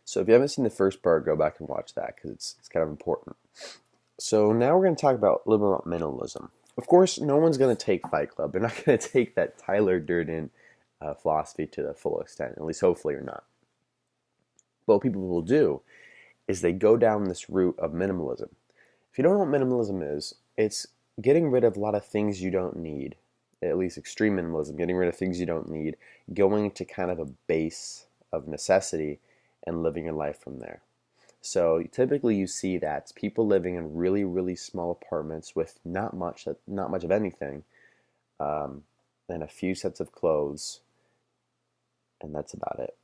So if you haven't seen the first part, go back and watch that because it's kind of important. So now we're going to talk about a little bit about minimalism. Of course, no one's going to take Fight Club. They're not going to take that Tyler Durden philosophy to the full extent. At least, hopefully, or not. But what people will do is they go down this route of minimalism. If you don't know what minimalism is, it's getting rid of a lot of things you don't need. At least extreme minimalism, getting rid of things you don't need, going to kind of a base of necessity and living your life from there. So typically you see that people living in really, really small apartments with not much of anything, and a few sets of clothes, and that's about it.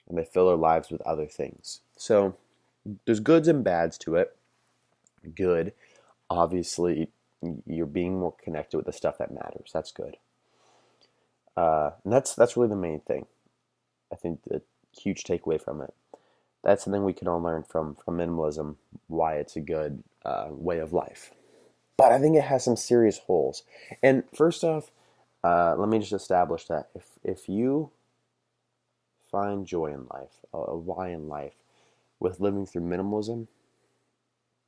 And they fill their lives with other things. So there's goods and bads to it. Good, obviously, you're being more connected with the stuff that matters. That's good. And that's really the main thing. I think the huge takeaway from it. That's something we can all learn from minimalism, why it's a good way of life. But I think it has some serious holes. And first off, let me just establish that if you find joy in life, a why in life, with living through minimalism,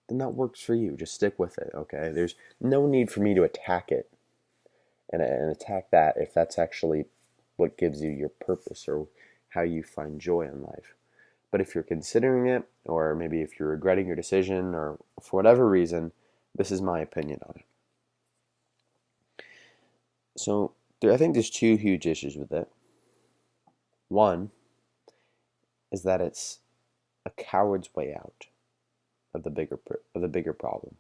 then that works for you. Just stick with it, okay? There's no need for me to attack it and attack that if that's actually what gives you your purpose or how you find joy in life. But if you're considering it, or maybe if you're regretting your decision, or for whatever reason, this is my opinion on it. So I think there's two huge issues with it. One is that it's a coward's way out of the bigger problem,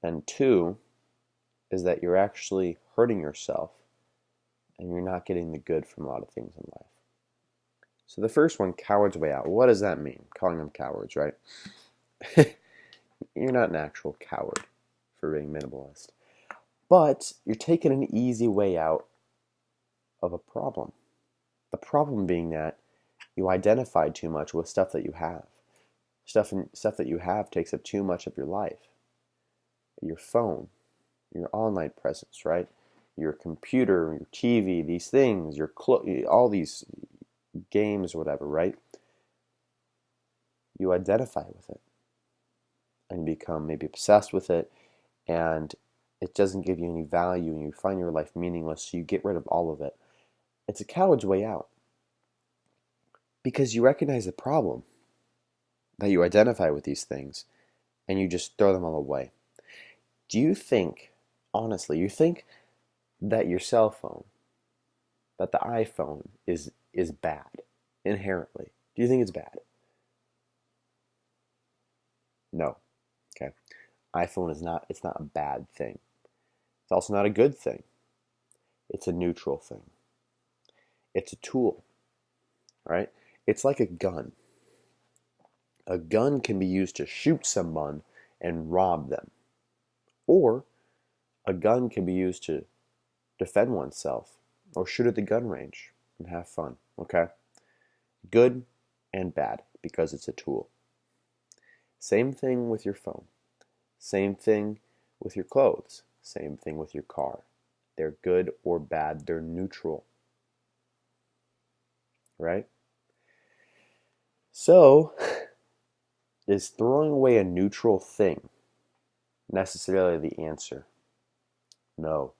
and two is that you're actually hurting yourself, and you're not getting the good from a lot of things in life. So the first one, coward's way out. What does that mean? Calling them cowards, right? You're not an actual coward for being minimalist. But you're taking an easy way out of a problem. The problem being that you identify too much with stuff that you have. Stuff that you have takes up too much of your life. Your phone, your online presence, right? Your computer, your TV, these things, all these games or whatever, right? You identify with it and become maybe obsessed with it, and it doesn't give you any value, and you find your life meaningless, so you get rid of all of it. It's a coward's way out because you recognize the problem, that you identify with these things, and you just throw them all away. Do you think, honestly, that your cell phone, that the iPhone is bad inherently? Do you think it's bad? No. Okay. iPhone it's not a bad thing. It's also not a good thing. It's a neutral thing. It's a tool, right? It's like a gun. A gun can be used to shoot someone and rob them. Or a gun can be used to defend oneself or shoot at the gun range and have fun, okay? Good and bad because it's a tool. Same thing with your phone. Same thing with your clothes. Same thing with your car. They're good or bad. They're neutral, right? So, is throwing away a neutral thing necessarily the answer? No.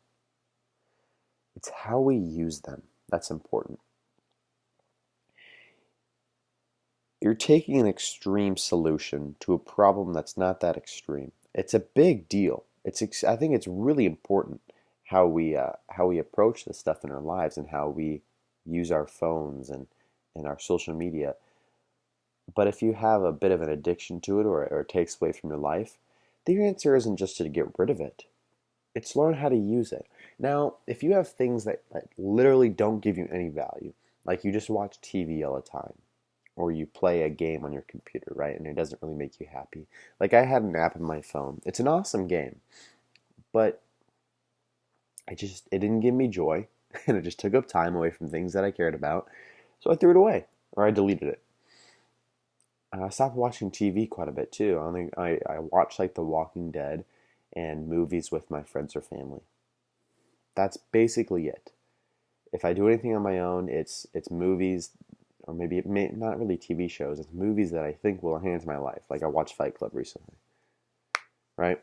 It's how we use them that's important. You're taking an extreme solution to a problem that's not that extreme. It's a big deal. I think it's really important how we approach this stuff in our lives and how we use our phones and our social media. But if you have a bit of an addiction to it, or it takes away from your life, the answer isn't just to get rid of it. It's learn how to use it. Now, if you have things that literally don't give you any value, like you just watch TV all the time, or you play a game on your computer, right, and it doesn't really make you happy. Like I had an app on my phone. It's an awesome game, but it didn't give me joy, and it just took up time away from things that I cared about, so I threw it away, or I deleted it. I stopped watching TV quite a bit too. I watch like The Walking Dead and movies with my friends or family. That's basically it. If I do anything on my own, it's movies or maybe not really TV shows, it's movies that I think will enhance my life. Like I watched Fight Club recently, right?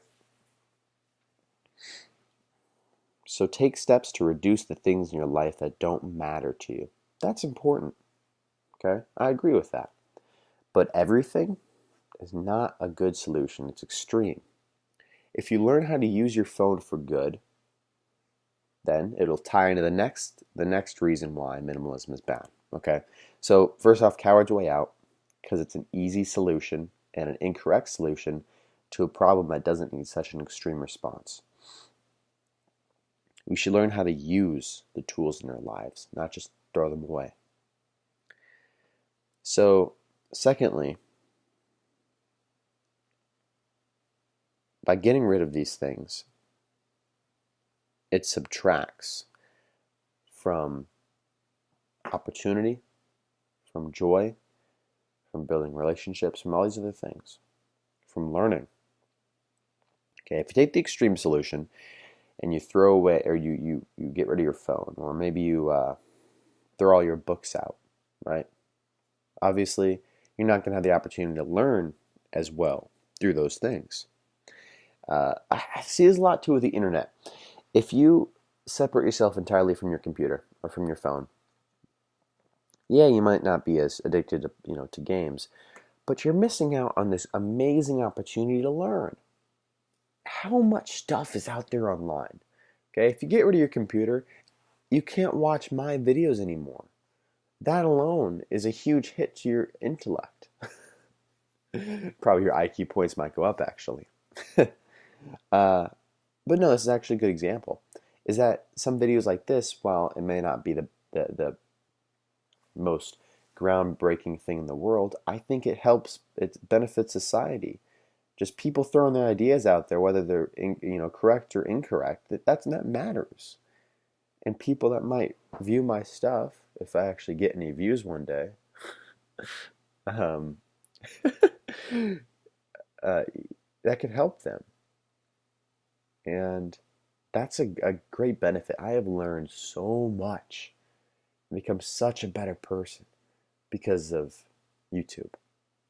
So take steps to reduce the things in your life that don't matter to you. That's important, okay? I agree with that. But everything is not a good solution. It's extreme. If you learn how to use your phone for good, then it'll tie into the next reason why minimalism is bad. Okay? So first off, coward's way out, because it's an easy solution and an incorrect solution to a problem that doesn't need such an extreme response. We should learn how to use the tools in our lives, not just throw them away. So, secondly, by getting rid of these things, it subtracts from opportunity, from joy, from building relationships, from all these other things, from learning. Okay, if you take the extreme solution and you throw away, or you get rid of your phone, or maybe you throw all your books out, right? Obviously, you're not going to have the opportunity to learn as well through those things. I see this a lot too with the internet. If you separate yourself entirely from your computer or from your phone, yeah, you might not be as addicted to games, but you're missing out on this amazing opportunity to learn. How much stuff is out there online? Okay, if you get rid of your computer, you can't watch my videos anymore. That alone is a huge hit to your intellect. Probably your IQ points might go up, actually. But no, this is actually a good example. Is that some videos like this, while it may not be the most groundbreaking thing in the world, I think it benefits society. Just people throwing their ideas out there, whether they're correct or incorrect, that matters. And people that might view my stuff, if I actually get any views one day, um, that could help them. And that's a great benefit. I have learned so much and become such a better person because of YouTube.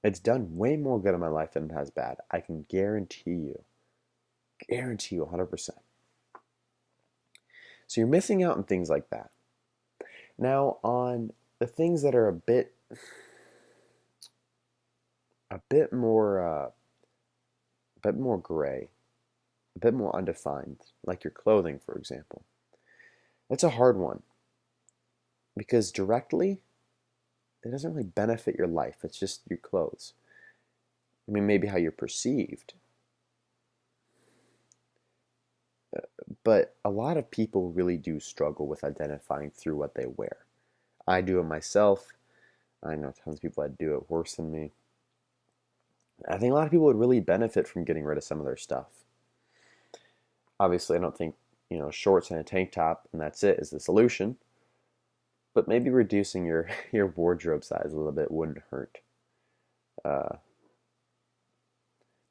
It's done way more good in my life than it has bad. I can guarantee you 100%. So you're missing out on things like that. Now, on the things that are a bit more gray, a bit more undefined, like your clothing, for example. That's a hard one because directly, it doesn't really benefit your life. It's just your clothes. I mean, maybe how you're perceived. But a lot of people really do struggle with identifying through what they wear. I do it myself. I know tons of people that do it worse than me. I think a lot of people would really benefit from getting rid of some of their stuff. Obviously, I don't think, shorts and a tank top and that's it is the solution. But maybe reducing your wardrobe size a little bit wouldn't hurt.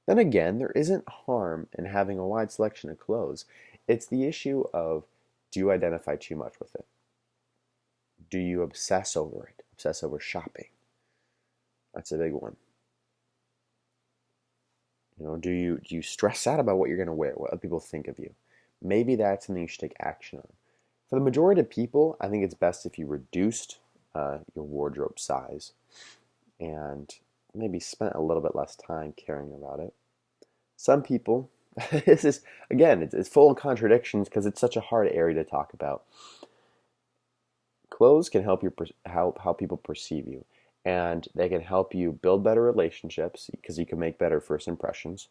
Then again, there isn't harm in having a wide selection of clothes. It's the issue of, do you identify too much with it? Do you obsess over it? Obsess over shopping? That's a big one. Do you stress out about what you're going to wear, what other people think of you? Maybe that's something you should take action on. For the majority of people, I think it's best if you reduced your wardrobe size and maybe spent a little bit less time caring about it. Some people, this is, again, it's full of contradictions because it's such a hard area to talk about. Clothes can help you how people perceive you, and they can help you build better relationships because you can make better first impressions.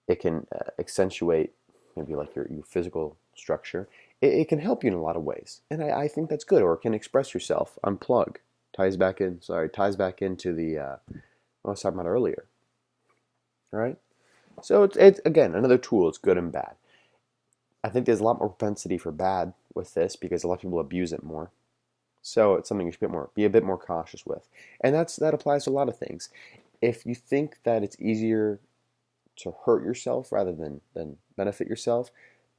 It can accentuate maybe like your physical structure. It can help you in a lot of ways, and I think that's good. Or it can express yourself, unplug. Ties back into the what I was talking about earlier. All right, so it's again another tool. It's good and bad. I think there's a lot more propensity for bad with this because a lot of people abuse it more. So it's something you should be a bit more cautious with, and that applies to a lot of things. If you think that it's easier to hurt yourself rather than benefit yourself,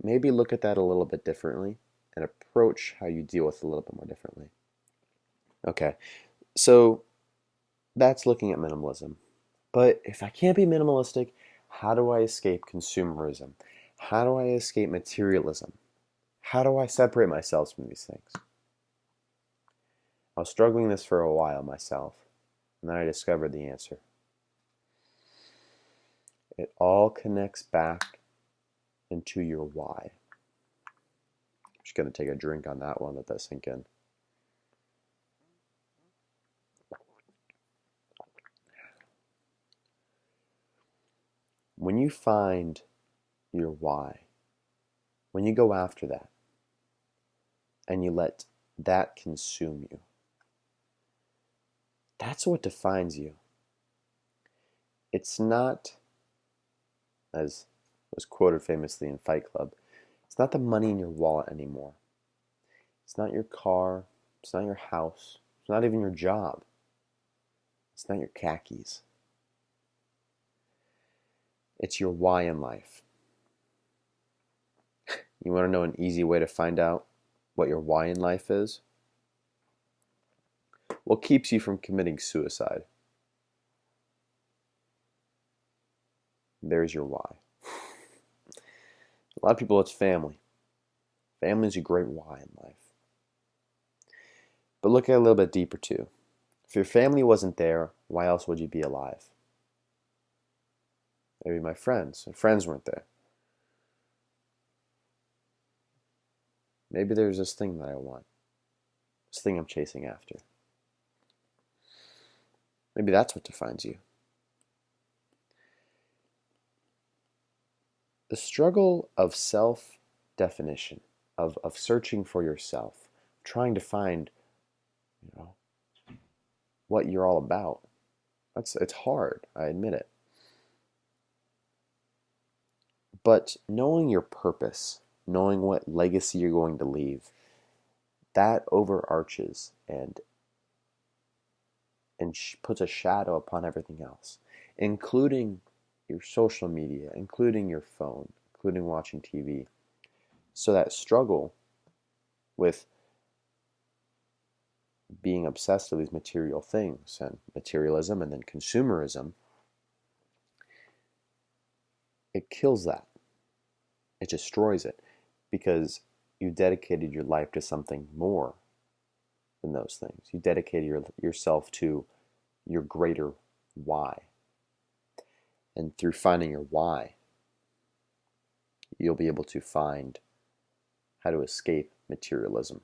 maybe look at that a little bit differently and approach how you deal with it a little bit more differently. Okay, so that's looking at minimalism. But if I can't be minimalistic, how do I escape consumerism? How do I escape materialism? How do I separate myself from these things? I was struggling this for a while myself, and then I discovered the answer. It all connects back into your why. I'm just going to take a drink on that one, let that sink in. When you find your why, when you go after that, and you let that consume you, that's what defines you. It's not, as was quoted famously in Fight Club, it's not the money in your wallet anymore. It's not your car. It's not your house. It's not even your job. It's not your khakis. It's your why in life. You want to know an easy way to find out what your why in life is? What keeps you from committing suicide? There's your why. A lot of people, it's family. Family is a great why in life. But look at it a little bit deeper too. If your family wasn't there, why else would you be alive? Maybe my friends. Friends weren't there. Maybe there's this thing that I want. This thing I'm chasing after. Maybe that's what defines you. The struggle of self-definition, of searching for yourself, trying to find, what you're all about. It's hard, I admit it. But knowing your purpose, knowing what legacy you're going to leave, that overarches and puts a shadow upon everything else, including your social media, including your phone, including watching TV. So that struggle with being obsessed with these material things and materialism and then consumerism, it kills that. It destroys it because you dedicated your life to something more than those things. You dedicated yourself to your greater why. And through finding your why, you'll be able to find how to escape materialism.